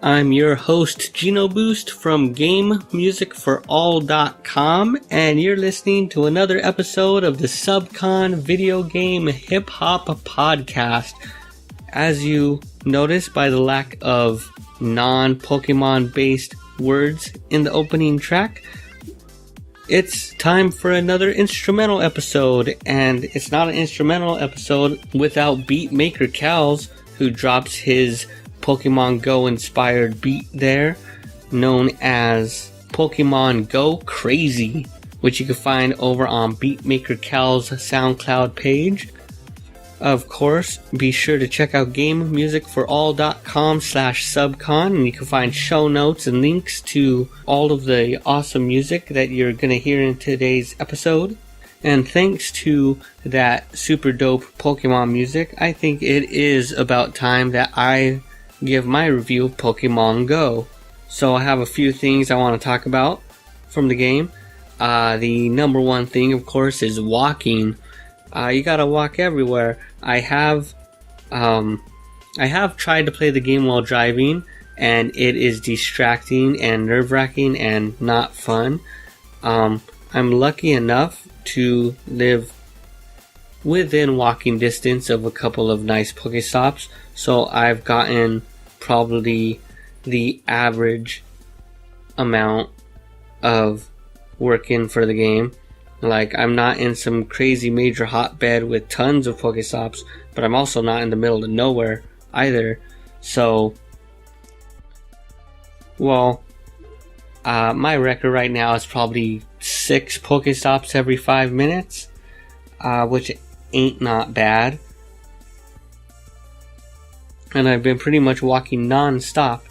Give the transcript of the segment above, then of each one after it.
I'm your host, Gino Boost from GameMusicForAll.com, and you're listening to another episode of the SUBCON Video Game Hip Hop Podcast. As you notice by the lack of non-Pokemon based words in the opening track, it's time for another instrumental episode, and it's not an instrumental episode without Beatmaker Cal's, who drops his Pokemon Go inspired beat there, known as Pokemon Go Crazy, which you can find over on Beatmaker Cal's SoundCloud page. Of course, be sure to check out GameMusicForAll.com/SUBCON, and you can find show notes and links to all of the awesome music that you're going to hear in today's episode. And thanks to that super dope Pokemon music, I think it is about time that I give my review of Pokemon Go. So I have a few things I want to talk about from the game. The number one thing, of course, is walking. You gotta walk everywhere. I have tried to play the game while driving, and it is distracting and nerve-wracking and not fun. I'm lucky enough to live within walking distance of a couple of nice Pokestops, so I've gotten probably the average amount of work in for the game. Like, I'm not in some crazy major hotbed with tons of Pokestops, but I'm also not in the middle of nowhere either. So, well, my record right now is probably 6 Pokestops every 5 minutes, which ain't not bad. And I've been pretty much walking non-stop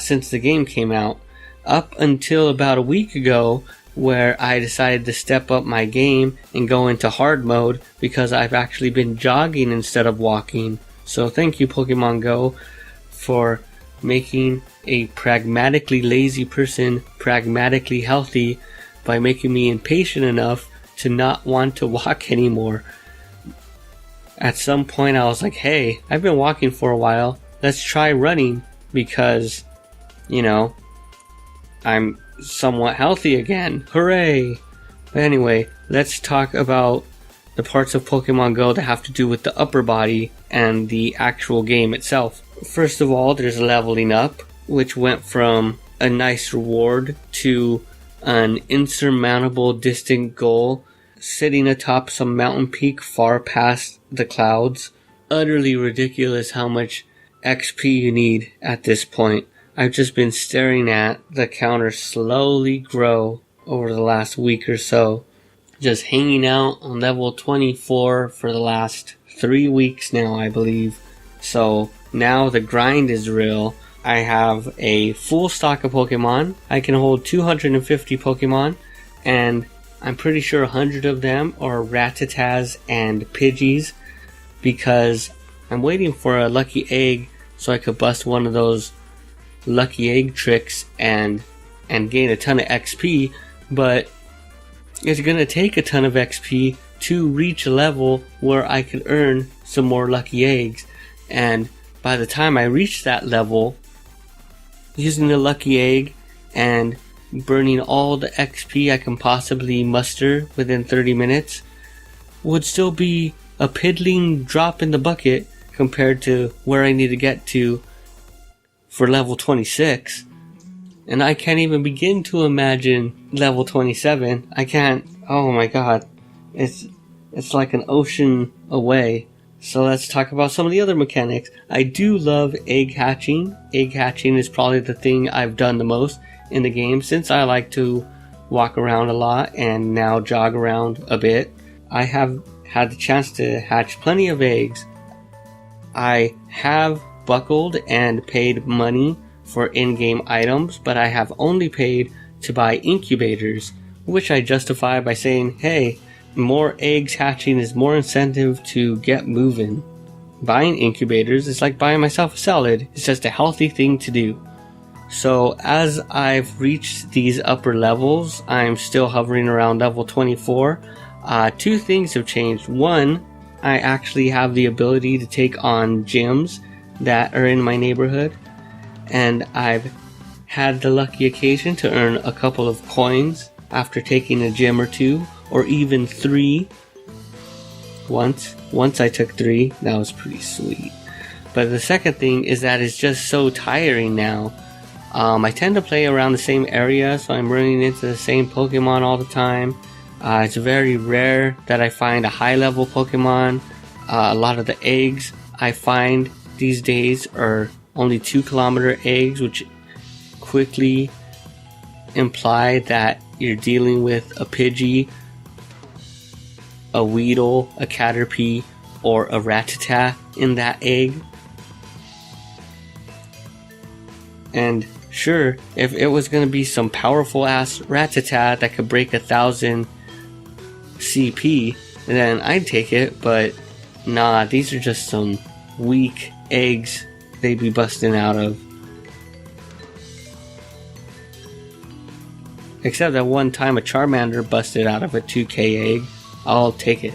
since the game came out, up until about a week ago, where I decided to step up my game and go into hard mode because I've actually been jogging instead of walking. So thank you, Pokemon Go, for making a pragmatically lazy person pragmatically healthy by making me impatient enough to not want to walk anymore. At some point I was like, hey, I've been walking for a while, let's try running, because, you know, I'm somewhat healthy again. Hooray! But anyway, let's talk about the parts of Pokemon Go that have to do with the upper body and the actual game itself. First of all, there's leveling up, which went from a nice reward to an insurmountable distant goal sitting atop some mountain peak far past the clouds. Utterly ridiculous how much XP you need at this point. I've just been staring at the counter slowly grow over the last week or so. Just hanging out on level 24 for the last 3 weeks now, I believe. So now the grind is real. I have a full stock of Pokemon. I can hold 250 Pokemon, and I'm pretty sure 100 of them are Ratatas and Pidgeys, because I'm waiting for a lucky egg so I could bust one of those lucky egg tricks and gain a ton of XP, but it's gonna take a ton of XP to reach a level where I can earn some more lucky eggs. And by the time I reach that level, using the lucky egg and burning all the XP I can possibly muster within 30 minutes would still be a piddling drop in the bucket compared to where I need to get to for level 26. And I can't even begin to imagine level 27. I can't. Oh my god. It's like an ocean away. So let's talk about some of the other mechanics. I do love egg hatching. Egg hatching is probably the thing I've done the most in the game, since I like to walk around a lot and now jog around a bit. I have had the chance to hatch plenty of eggs. I have buckled and paid money for in-game items, but I have only paid to buy incubators, which I justify by saying, hey, more eggs hatching is more incentive to get moving. Buying incubators is like buying myself a salad. It's just a healthy thing to do. So as I've reached these upper levels, I'm still hovering around level 24. Two things have changed. One, I actually have the ability to take on gyms that are in my neighborhood, and I've had the lucky occasion to earn a couple of coins after taking a gym or two, or even 3. Once I took 3, that was pretty sweet. But the second thing is that it's just so tiring now. I tend to play around the same area, so I'm running into the same Pokemon all the time. It's very rare that I find a high level Pokemon. A lot of the eggs I find these days are only 2-kilometer eggs, which quickly imply that you're dealing with a Pidgey, a Weedle, a Caterpie, or a Rattata in that egg. And sure, if it was going to be some powerful ass Rattata that could break 1,000 CP, then I'd take it, but nah, these are just some weak eggs they'd be busting out of. Except that one time a Charmander busted out of a 2k egg. I'll take it.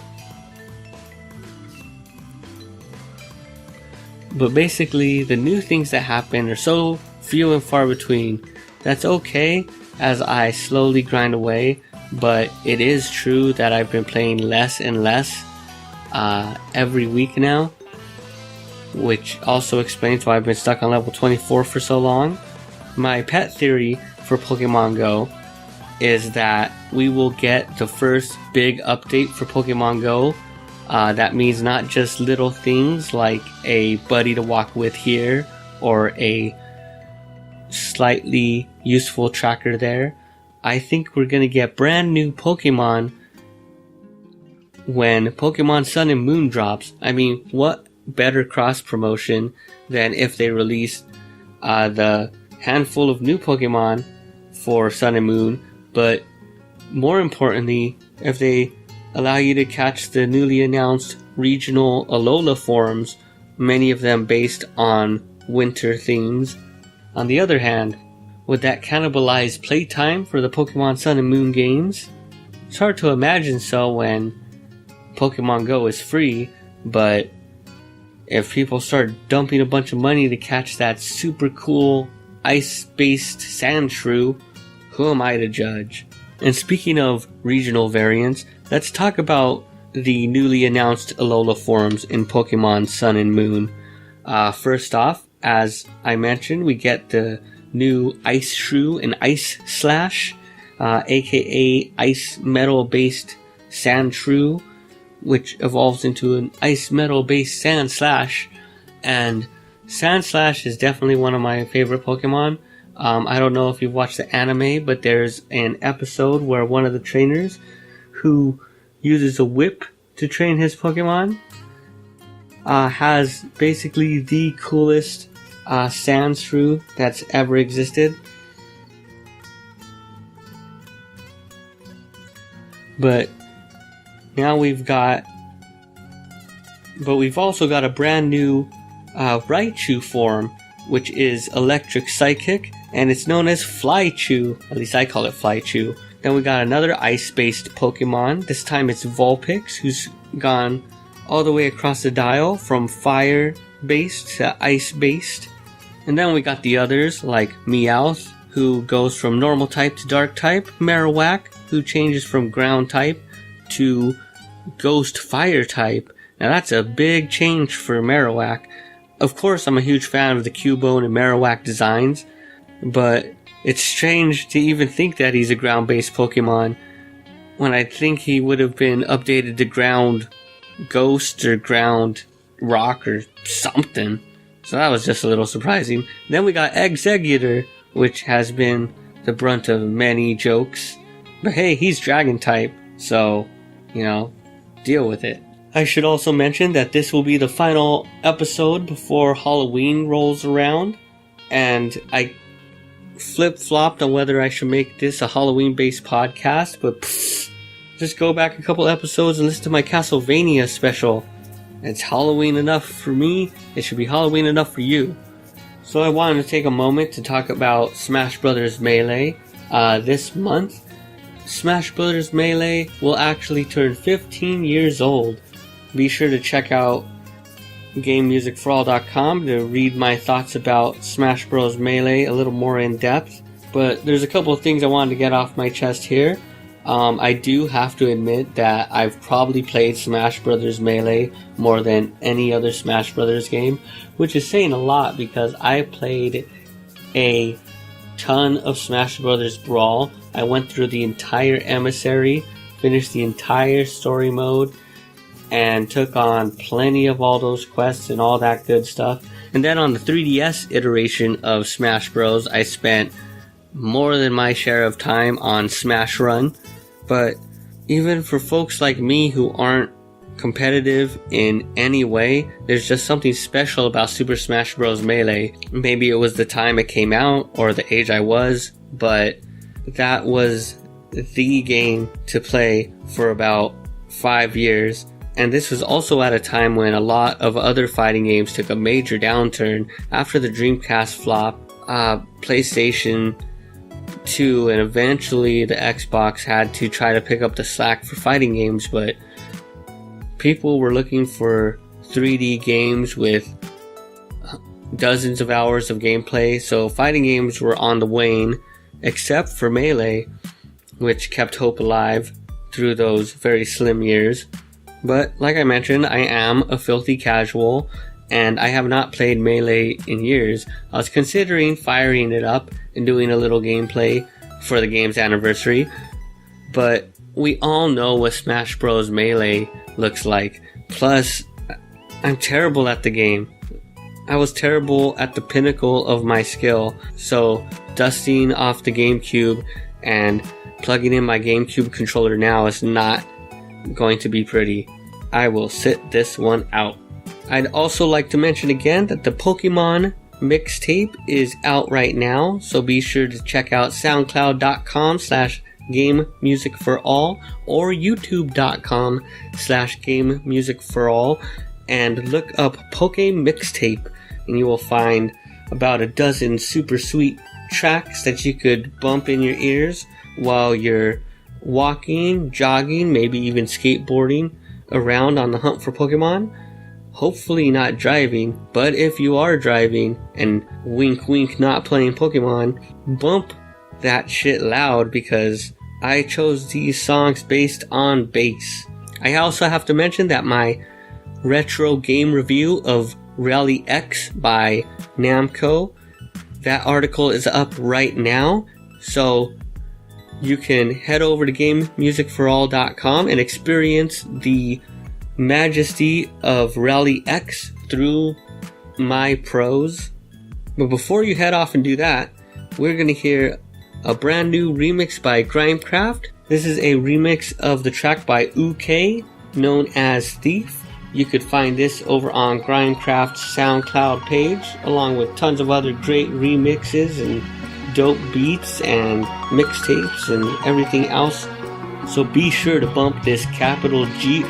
But basically, the new things that happen are so few and far between. That's okay as I slowly grind away, but it is true that I've been playing less and less every week now, which also explains why I've been stuck on level 24 for so long. My pet theory for Pokemon Go is that we will get the first big update for Pokemon Go. That means not just little things like a buddy to walk with here or a slightly useful tracker there. I think we're going to get brand new Pokemon when Pokemon Sun and Moon drops. I mean, what better cross promotion than if they released the handful of new Pokemon for Sun and Moon, but more importantly, if they allow you to catch the newly announced regional Alola forms, many of them based on winter themes. On the other hand, would that cannibalize playtime for the Pokemon Sun and Moon games? It's hard to imagine so when Pokemon Go is free, but if people start dumping a bunch of money to catch that super cool ice-based Sandshrew, who am I to judge? And speaking of regional variants, let's talk about the newly announced Alola forms in Pokemon Sun and Moon. First off, as I mentioned, we get the new Ice Shrew and Ice Slash, aka Ice Metal based Sandshrew, which evolves into an Ice Metal based Sand Slash. And Sand Slash is definitely one of my favorite Pokemon. I don't know if you've watched the anime, but there's an episode where one of the trainers who uses a whip to train his Pokemon has basically the coolest Sandshrew that's ever existed. But now we've also got a brand new Raichu form, which is Electric Psychic, and it's known as Flychew. At least I call it Flychew. Then we got another ice-based Pokemon. This time it's Vulpix, who's gone all the way across the dial from fire-based to ice-based. And then we got the others like Meowth, who goes from normal type to dark type. Marowak, who changes from ground type to ghost fire type. Now that's a big change for Marowak. Of course, I'm a huge fan of the Cubone and Marowak designs, but it's strange to even think that he's a ground-based Pokemon when I think he would have been updated to ground ghost or ground rock or something. So that was just a little surprising. Then we got Exeggutor, which has been the brunt of many jokes. But hey, he's dragon type, so, deal with it. I should also mention that this will be the final episode before Halloween rolls around, and I flip-flopped on whether I should make this a Halloween-based podcast, but just go back a couple episodes and listen to my Castlevania special. It's Halloween enough for me, it should be Halloween enough for you. So I wanted to take a moment to talk about Smash Bros. Melee. This month, Smash Bros. Melee will actually turn 15 years old. Be sure to check out GameMusicForAll.com to read my thoughts about Smash Bros. Melee a little more in depth. But there's a couple of things I wanted to get off my chest here. I do have to admit that I've probably played Smash Bros. Melee more than any other Smash Bros. Game, which is saying a lot because I played a ton of Smash Bros. Brawl. I went through the entire Emissary, finished the entire story mode, and took on plenty of all those quests and all that good stuff. And then on the 3DS iteration of Smash Bros, I spent more than my share of time on Smash Run. But even for folks like me who aren't competitive in any way, there's just something special about Super Smash Bros. Melee. Maybe it was the time it came out or the age I was, but that was the game to play for about 5 years. And this was also at a time when a lot of other fighting games took a major downturn after the Dreamcast flop. PlayStation 2 and eventually the Xbox had to try to pick up the slack for fighting games, but people were looking for 3D games with dozens of hours of gameplay, so fighting games were on the wane, except for Melee, which kept hope alive through those very slim years. But like I mentioned, I am a filthy casual, and I have not played Melee in years. I was considering firing it up and doing a little gameplay for the game's anniversary, but we all know what Smash Bros. Melee looks like. Plus, I'm terrible at the game. I was terrible at the pinnacle of my skill, so dusting off the GameCube and plugging in my GameCube controller now is not going to be pretty. I will sit this one out. I'd also like to mention again that the Pokemon mixtape is out right now, so be sure to check out soundcloud.com/GameMusicForAll or youtube.com/GameMusicForAll and look up Poke Mixtape, and you will find about a dozen super sweet tracks that you could bump in your ears while you're walking, jogging, maybe even skateboarding around on the hunt for Pokemon. Hopefully not driving, but if you are driving and wink wink not playing Pokemon, bump that shit loud because I chose these songs based on bass. I also have to mention that my retro game review of Rally X by Namco, that article is up right now, so you can head over to GameMusicForAll.com and experience the majesty of Rally X through my prose. But before you head off and do that, we're going to hear a brand new remix by Grimecraft. This is a remix of the track by UK known as Thief. You could find this over on Grimecraft's SoundCloud page, along with tons of other great remixes and dope beats and mixtapes and everything else So be sure to bump this capital GRIMECRAFT.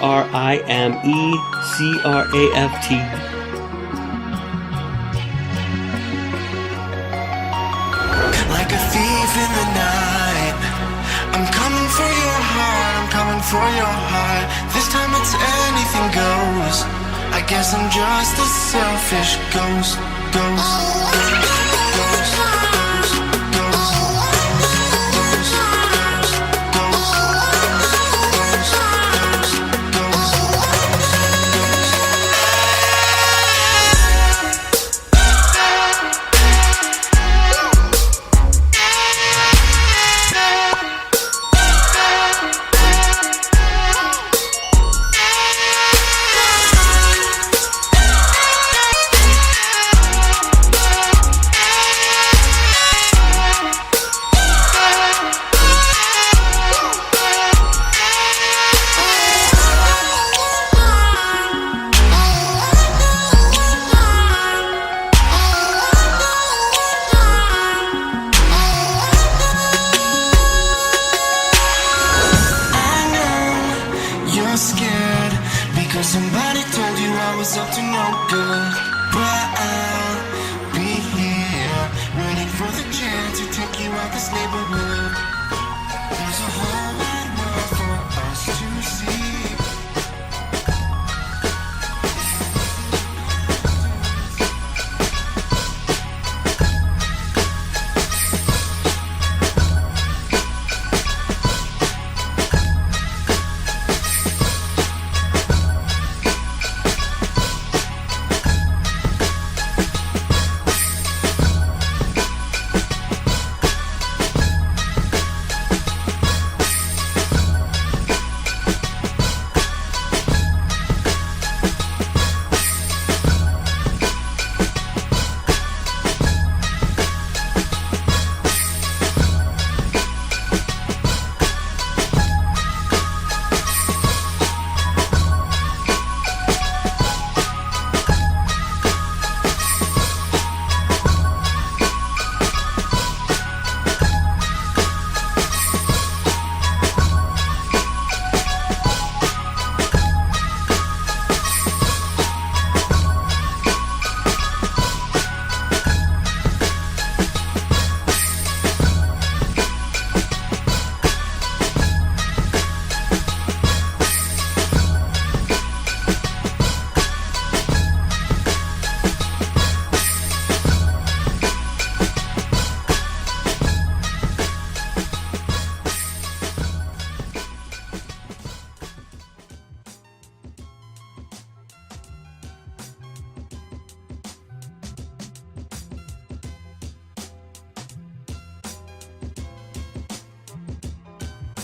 Like a thief in the night, I'm coming for your heart, I'm coming for your heart. This time it's anything goes. I guess I'm just a selfish ghost. Scared because somebody told you I was up to no good, but I'll be here waiting for the chance to take you out this neighborhood. There's a whole wide world for us to see.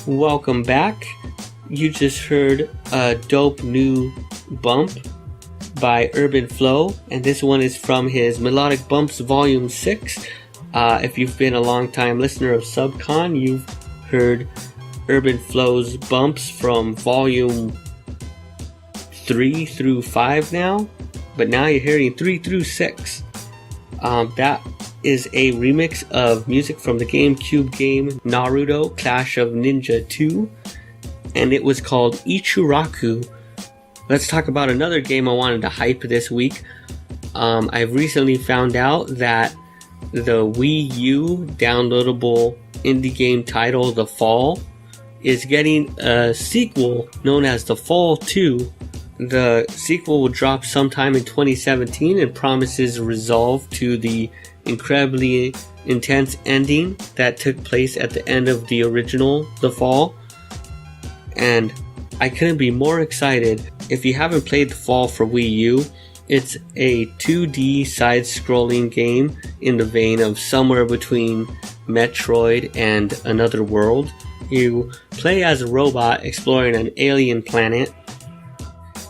Welcome back. You just heard a dope new bump by Urban Flow, and this one is from his Melodic Bumps Volume 6. If you've been a long time listener of SUBCON, you've heard Urban Flow's bumps from Volume 3 through 5 now, but now you're hearing 3 through 6. That is a remix of music from the GameCube game Naruto Clash of Ninja 2, and it was called Ichiraku. Let's talk about another game I wanted to hype this week. I've recently found out that the Wii U downloadable indie game title The Fall is getting a sequel known as The Fall 2. The sequel will drop sometime in 2017 and promises resolve to the incredibly intense ending that took place at the end of the original The Fall. And I couldn't be more excited. If you haven't played The Fall for Wii U, it's a 2D side-scrolling game in the vein of somewhere between Metroid and Another World. You play as a robot exploring an alien planet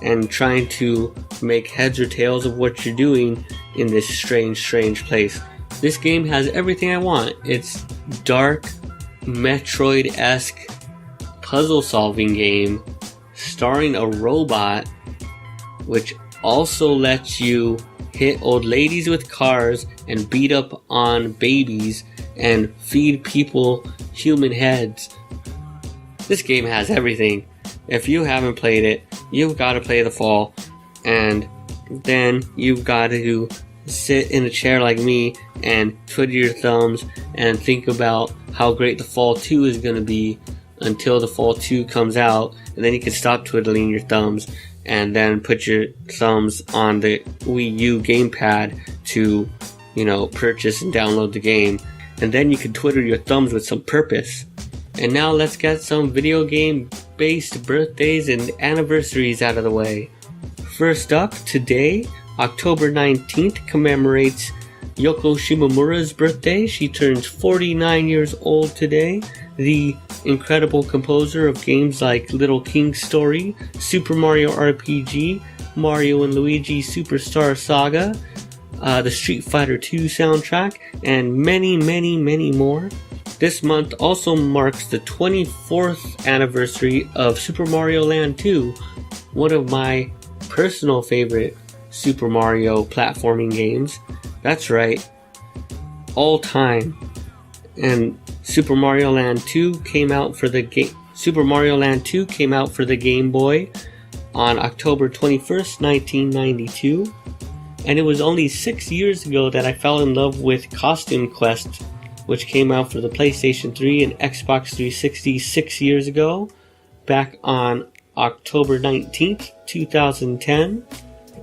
and trying to make heads or tails of what you're doing in this strange place. This game has everything I want. It's dark, Metroid-esque puzzle-solving game starring a robot, which also lets you hit old ladies with cars and beat up on babies and feed people human heads. This game has everything. If you haven't played it, you've got to play the fall, and then you've got to sit in a chair like me and twiddle your thumbs and think about how great the Fall 2 is going to be until the Fall 2 comes out, and then you can stop twiddling your thumbs and then put your thumbs on the Wii U gamepad to, purchase and download the game, and then you can twiddle your thumbs with some purpose. And now let's get some video game based birthdays and anniversaries out of the way. First up, today, October 19th commemorates Yoko Shimomura's birthday. She turns 49 years old today. The incredible composer of games like Little King's Story, Super Mario RPG, Mario and Luigi Superstar Saga, the Street Fighter II soundtrack, and many, many, many more. This month also marks the 24th anniversary of Super Mario Land 2, one of my personal favorite Super Mario platforming games. That's right, all time. And Super Mario Land 2 came out for the Game Boy on October 21st, 1992. And it was only 6 years ago that I fell in love with Costume Quest, which came out for the PlayStation 3 and Xbox 360 6 years ago, back on October 19th, 2010.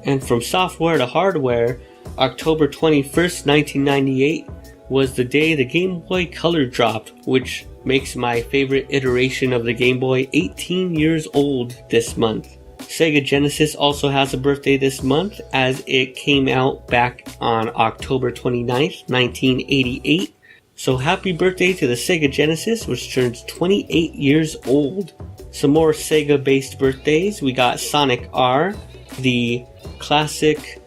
And from software to hardware, October 21st, 1998 was the day the Game Boy Color dropped, which makes my favorite iteration of the Game Boy 18 years old this month. Sega Genesis also has a birthday this month, as it came out back on October 29th, 1988. So happy birthday to the Sega Genesis, which turns 28 years old. Some more Sega-based birthdays. We got Sonic R, the classic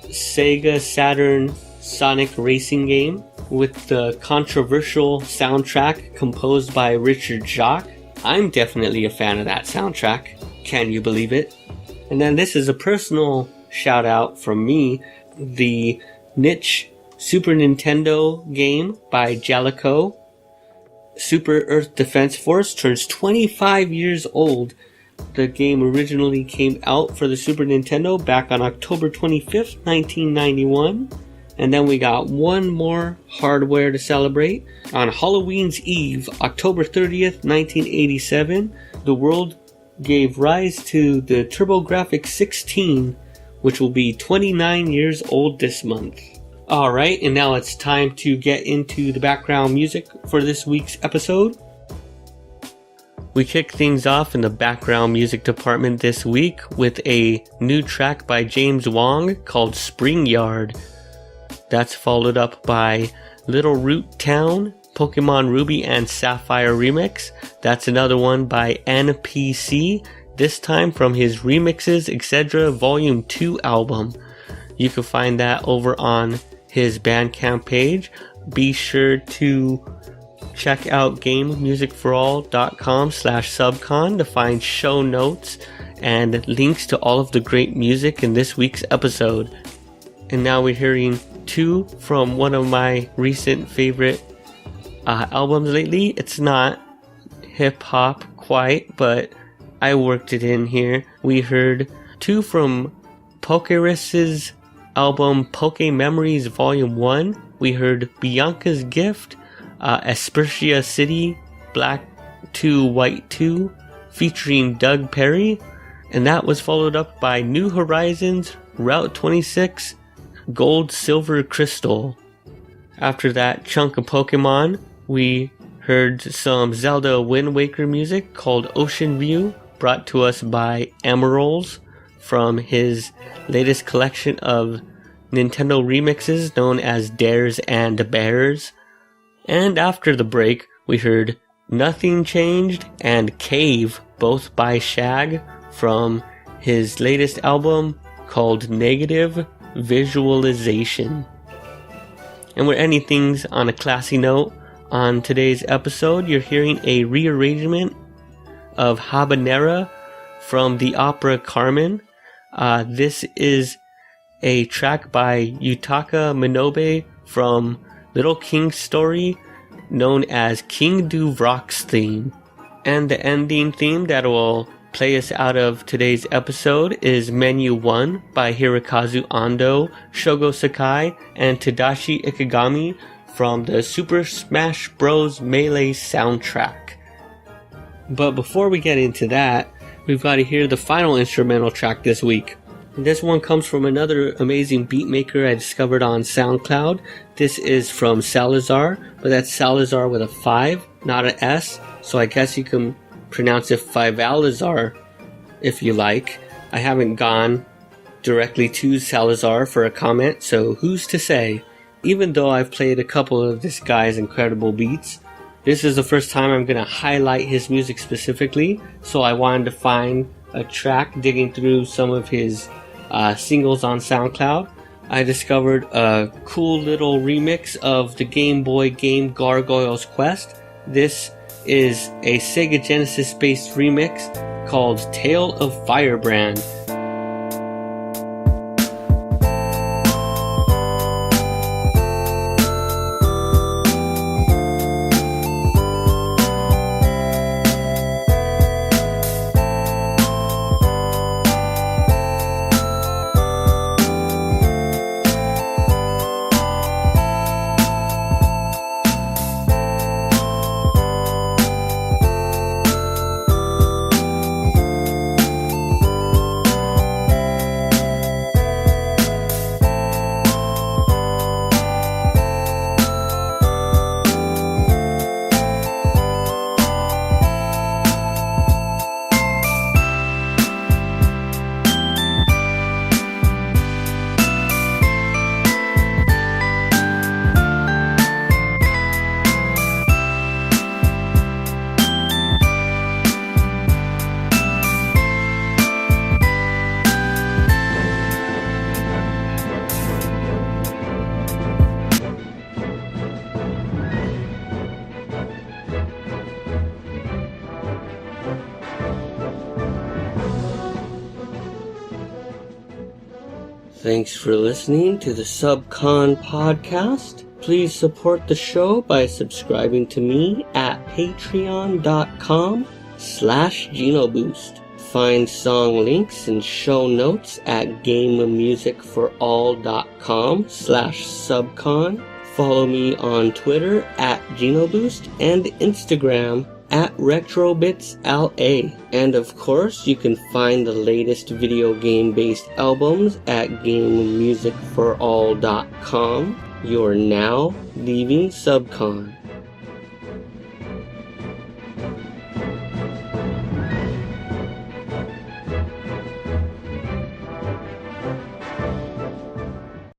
Sega Saturn Sonic racing game with the controversial soundtrack composed by Richard Jacques. I'm definitely a fan of that soundtrack. Can you believe it? And then this is a personal shout out from me. The niche Super Nintendo game by Jaleco, Super Earth Defense Force, turns 25 years old. The game originally came out for the Super Nintendo back on October 25th, 1991. And then we got one more hardware to celebrate. On Halloween's Eve, October 30th, 1987, the world gave rise to the TurboGrafx-16, which will be 29 years old this month. Alright, and now it's time to get into the background music for this week's episode. We kick things off in the background music department this week with a new track by James Wong called Spring Yard. That's followed up by Little Root Town, Pokemon Ruby and Sapphire remix. That's another one by NPC, this time from his Remixes Etc. Volume 2 album. You can find that over on his Bandcamp page. Be sure to check out gamemusicforall.com/subcon to find show notes and links to all of the great music in this week's episode. And now we're hearing two from one of my recent favorite albums lately. It's not hip hop quite, but I worked it in here. We heard two from Pokerus's album Poke Memories Volume 1. We heard Bianca's Gift, Aspertia City, Black 2 White 2, featuring Doug Perry. And that was followed up by New Horizons, Route 26, Gold, Silver, Crystal. After that chunk of Pokemon, we heard some Zelda Wind Waker music called Ocean View, brought to us by Emeralds from his latest collection of Nintendo remixes known as Dares and Bears. And after the break, we heard Nothing Changed and Cave, both by Shag, from his latest album called Negative Visualization. And we're ending things on a classy note. On today's episode, you're hearing a rearrangement of Habanera from the opera Carmen. This is a track by Yutaka Minobe from Little King's Story, known as King Duvroc's theme. And the ending theme that will play us out of today's episode is Menu 1 by Hirokazu Ando, Shogo Sakai, and Tadashi Ikegami from the Super Smash Bros. Melee soundtrack. But before we get into that, we've got to hear the final instrumental track this week. This one comes from another amazing beatmaker I discovered on SoundCloud. This is from Salazar, but that's Salazar with a 5, not an S, so I guess you can pronounce it Fivalazar if you like. I haven't gone directly to Salazar for a comment, so who's to say? Even though I've played a couple of this guy's incredible beats, this is the first time I'm going to highlight his music specifically, so I wanted to find a track digging through some of his singles on SoundCloud. I discovered a cool little remix of the Game Boy game Gargoyle's Quest. This is a Sega Genesis based remix called Tale of Firebrand. Thanks for listening to the SUBCON podcast. Please support the show by subscribing to me at patreon.com/GenoBoost. Find song links and show notes at gamemusicforall.com/SUBCON. Follow me on Twitter at GenoBoost and Instagram at RetrobitsLA. And of course, you can find the latest video game-based albums at GameMusicForAll.com. You're now leaving SUBCON.